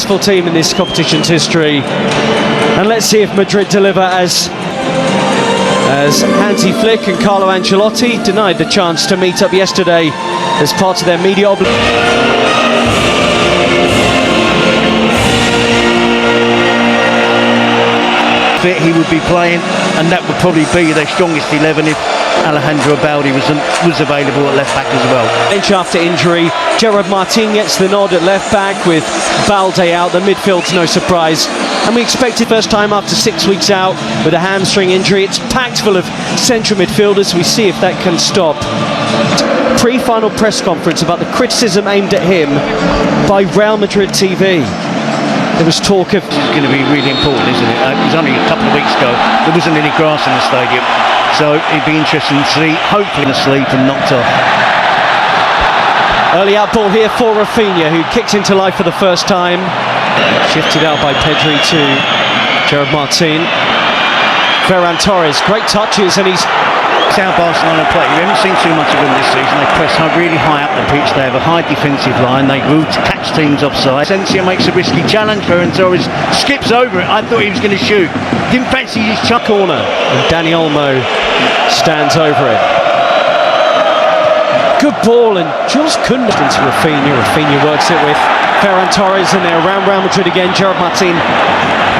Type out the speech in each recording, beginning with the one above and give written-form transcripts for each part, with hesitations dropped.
successful team in this competition's history. And let's see if Madrid deliver as Hansi Flick and Carlo Ancelotti denied the chance to meet up yesterday as part of their media obligation. He would be playing, and that would probably be their strongest 11 if Alejandro Baldi was available at left back as well. Bench after injury, Gerard Martin gets the nod at left back with Balde out. The midfield's no surprise, and we expected first time after 6 weeks out with a hamstring injury. It's packed full of central midfielders. We see if that can stop. Pre-final press conference about the criticism aimed at him by Real Madrid TV. There was talk of... This is going to be really important, isn't it? It was only a couple of weeks ago. There wasn't any grass in the stadium. So it'd be interesting to see, hopefully asleep and knocked off. Early out ball here for Rafinha, who kicks into life for the first time. Shifted out by Pedri to Gerard Martin. Ferran Torres, great touches, and he's... It's how Barcelona play. We haven't seen too much of them this season. They press really high up the pitch. They have a high defensive line. They route to catch teams offside. Asensio makes a risky challenge. Ferran Torres skips over it. I thought he was going to shoot. Didn't fancy his chuck corner. And Dani Olmo stands over it. Good ball, and Jules Kunde into Rafinha. Rafinha works it with Ferran Torres, and they're around Real Madrid again. Gerard Martin.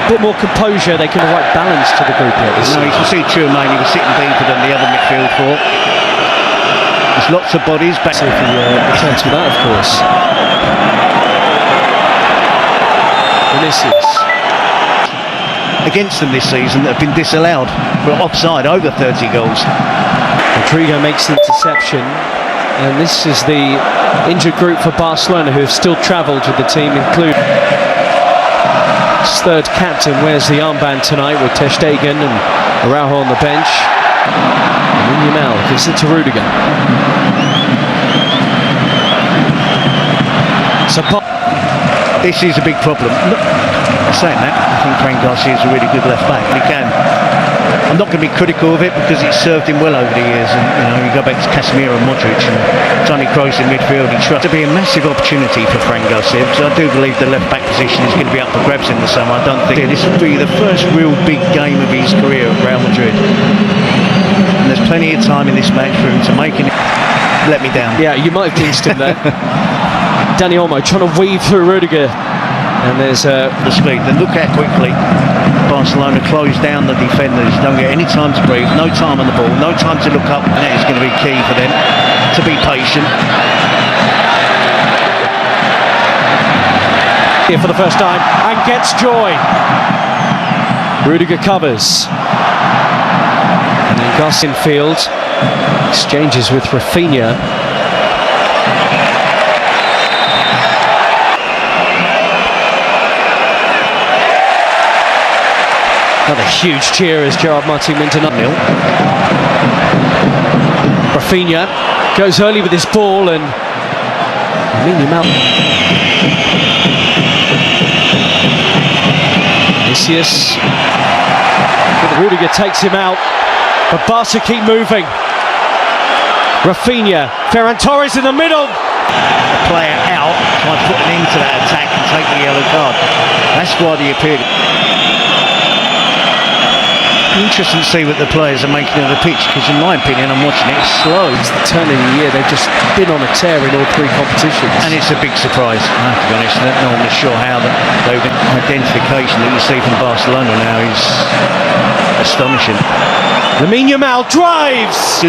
A bit more composure, they can have right balance to the group here. No, you can see Tchouameni was sitting deeper than the other midfield four. There's lots of bodies back. See if he returns for that, of course. Vinicius. Against them this season that have been disallowed for offside over 30 goals. Rodrigo makes the interception, and this is the injured group for Barcelona who have still travelled with the team, including his third captain wears the armband tonight with Ter Stegen and Araujo on the bench. And Yamal gives it to Rudiger. So this is a big problem. Look, saying that, I think Fran Garcia is a really good left back. He can. I'm not going to be critical of it because it's served him well over the years. And you go back to Casemiro and Modric and Toni Kroos in midfield. He trusts to be a massive opportunity for Fran Garcia because I do believe the left back position is going to be up for grabs in the summer. I don't think this will be the first real big game of his career at Real Madrid. And there's plenty of time in this match for him to make it. Let me down. Yeah, you might have jinxed him there. Dani Olmo trying to weave through Rudiger. And there's the speed. Then look how quickly Barcelona close down the defenders. Don't get any time to breathe, no time on the ball, no time to look up. And that is going to be key for them to be patient. Here for the first time and gets joy. Rudiger covers. And then Garcia in field exchanges with Rafinha. Another huge cheer as Gerard Martin went to 0-0. Rafinha goes early with his ball and Vinicius. Rudiger takes him out, but Barca keep moving. Rafinha, Ferran Torres in the middle. A player out, try to put an end to that attack and take the yellow card. That's why they appeared. Interesting to see what the players are making of the pitch because in my opinion I'm watching it, it's slow. It's the turn of the year, they've just been on a tear in all three competitions. And it's a big surprise, I have to be honest. I'm not normally sure how the identification that you see from Barcelona now is astonishing. Lamine Yamal drives!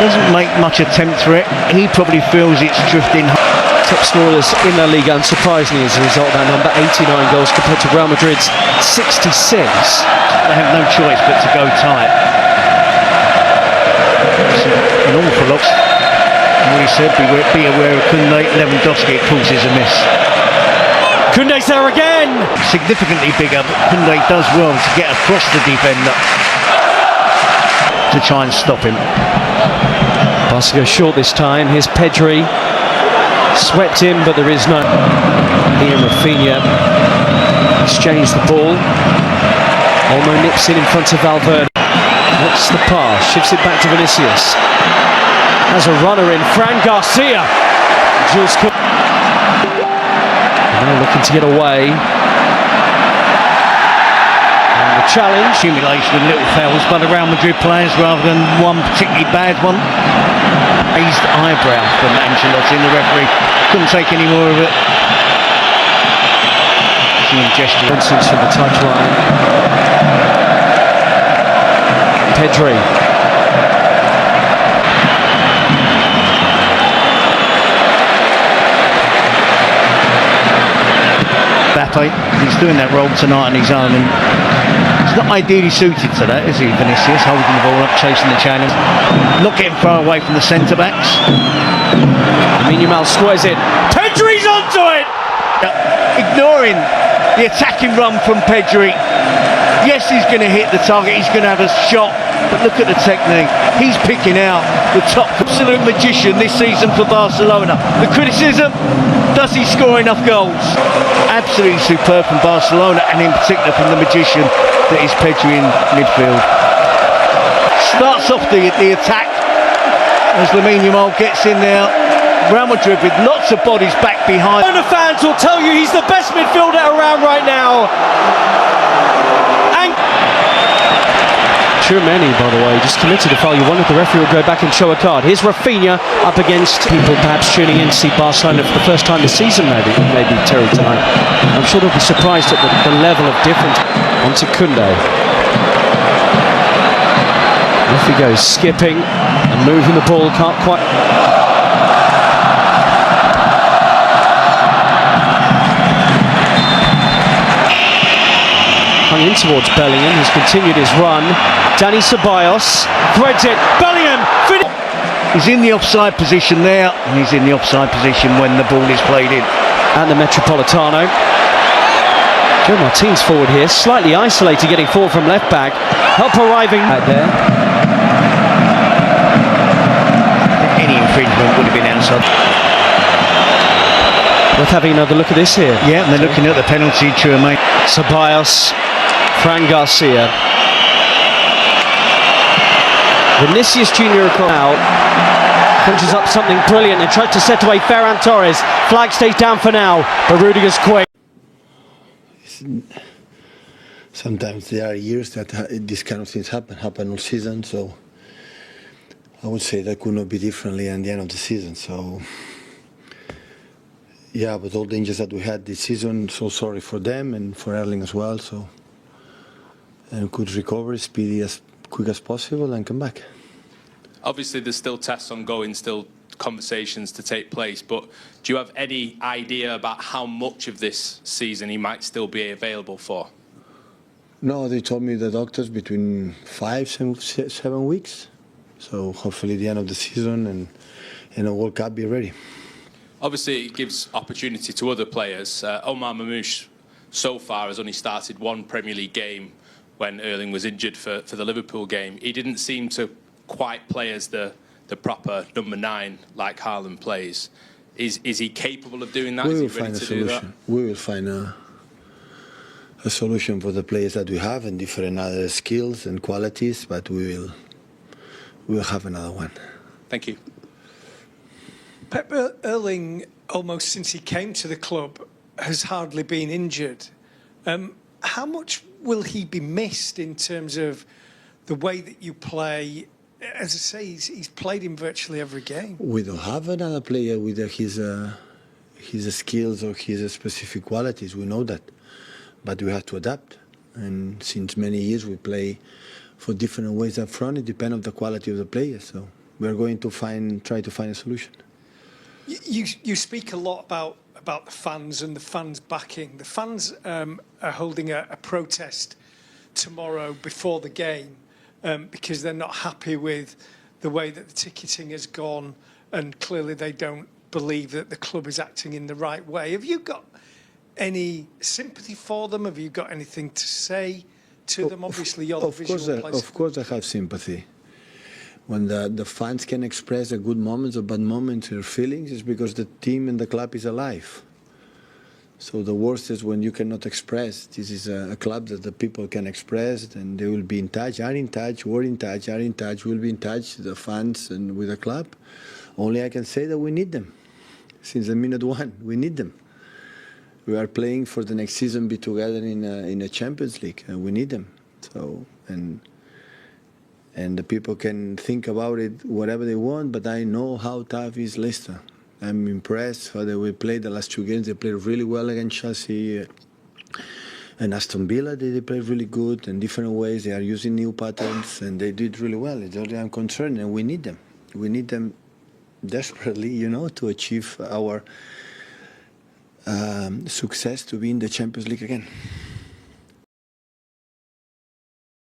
Doesn't make much attempt for it. He probably feels it's drifting. Top scorers in La Liga, unsurprisingly as a result of that number, 89 goals compared to Real Madrid's 66. They have no choice but to go tight. It's an awful lot. We said be aware of Kunde. Lewandowski, of course, is a miss. Kunde's there again! Significantly bigger, but Kunde does well to get across the defender to try and stop him. Barca goes short this time. Here's Pedri. Swept in, but there is no. Here Rafinha exchange the ball. Olmo nips in front of Valverde. What's the pass? Shifts it back to Vinicius. Has a runner in, Fran Garcia. Jules They're looking to get away. And the challenge. Accumulation of little fouls by the Real Madrid players rather than one particularly bad one. Raised eyebrow from Ancelotti, and the referee couldn't take any more of it. Gesture. Nonsense from the touchline. Pedri. Mbappe, he's doing that role tonight on his own, and he's not ideally suited to that, is he, Vinicius? Holding the ball up, chasing the challenge, not getting far away from the centre-backs. Lamine Yamal squares it. Pedri's onto it! Ignoring the attacking run from Pedri. Yes, he's going to hit the target, he's going to have a shot, but look at the technique. He's picking out the top absolute magician this season for Barcelona. The criticism, does he score enough goals? Absolutely superb from Barcelona, and in particular from the magician that is Pedri in midfield. Starts off the attack as Lamine Yamal gets in there. Real Madrid with lots of bodies back behind. The fans will tell you he's the best midfielder around right now. And Tchouameni, by the way, just committed a foul. You wondered the referee would go back and show a card. Here's Rafinha up against people perhaps tuning in to see Barcelona for the first time this season, maybe Terry tonight. I'm sure they'll be surprised at the level of difference. Onto Kunde. Off he goes, skipping and moving the ball, can't quite. Hung in towards Bellingham, who's continued his run. Dani Ceballos threads it. Bellingham finish. He's in the offside position there, and he's in the offside position when the ball is played in. And the Metropolitano. Joe Martin's forward here, slightly isolated, getting forward from left back. Help arriving right there. Any infringement would have been outside. Worth having another look at this here. Yeah, and they're looking at the penalty, Tchouameni. Ceballos, Fran Garcia. Vinicius Junior out, punches up something brilliant and tries to set away Ferran Torres. Flag stays down for now, but Rudiger's quick. Sometimes there are years that this kind of things happen all season, so I would say that could not be differently at the end of the season. So yeah, but all the injuries that we had this season, so sorry for them and for Erling as well. So and could recover speedy as quick as possible and come back. Obviously, there's still tests ongoing, still conversations to take place, but do you have any idea about how much of this season he might still be available for? No, they told me the doctors between 5 and 7 weeks. So hopefully the end of the season and a World Cup be ready. Obviously, it gives opportunity to other players. Omar Mamouche so far has only started one Premier League game when Erling was injured for the Liverpool game. He didn't seem to quite play as the proper number 9 like Haaland plays. Is he capable of doing that? We Is will he ready find a to do that? solution. We will find a solution for the players that we have and different other skills and qualities, but we will have another one. Thank you. Pep Erling, almost since he came to the club, has hardly been injured. How much will he be missed in terms of the way that you play? As I say, he's played in virtually every game. We don't have another player with his skills or his specific qualities. We know that, but we have to adapt. And since many years we play for different ways up front. It depends on the quality of the players. So we are going to try to find a solution. You speak a lot about the fans and the fans backing. The fans are holding a protest tomorrow before the game because they're not happy with the way that the ticketing has gone, and clearly they don't believe that the club is acting in the right way. Have you got any sympathy for them? Have you got anything to say to them? Obviously, you're the visual place. Of course I have sympathy. When the fans can express the good moments or bad moments or feelings, it's because the team and the club is alive. So the worst is when you cannot express. This is a club that the people can express, and they will be in touch, are in touch, we're in touch, are in touch, will be in touch, the fans and with the club. Only I can say that we need them. Since the minute one, we need them. we are playing for the next season, be together in a Champions League, and we need them. So and the people can think about it whatever they want, but I know how tough is Leicester. I'm impressed how they played the last 2 games. They played really well against Chelsea and Aston Villa. They played really good in different ways. They are using new patterns, and they did really well. It's only I'm concerned, and we need them. We need them desperately, to achieve our success to be in the Champions League again.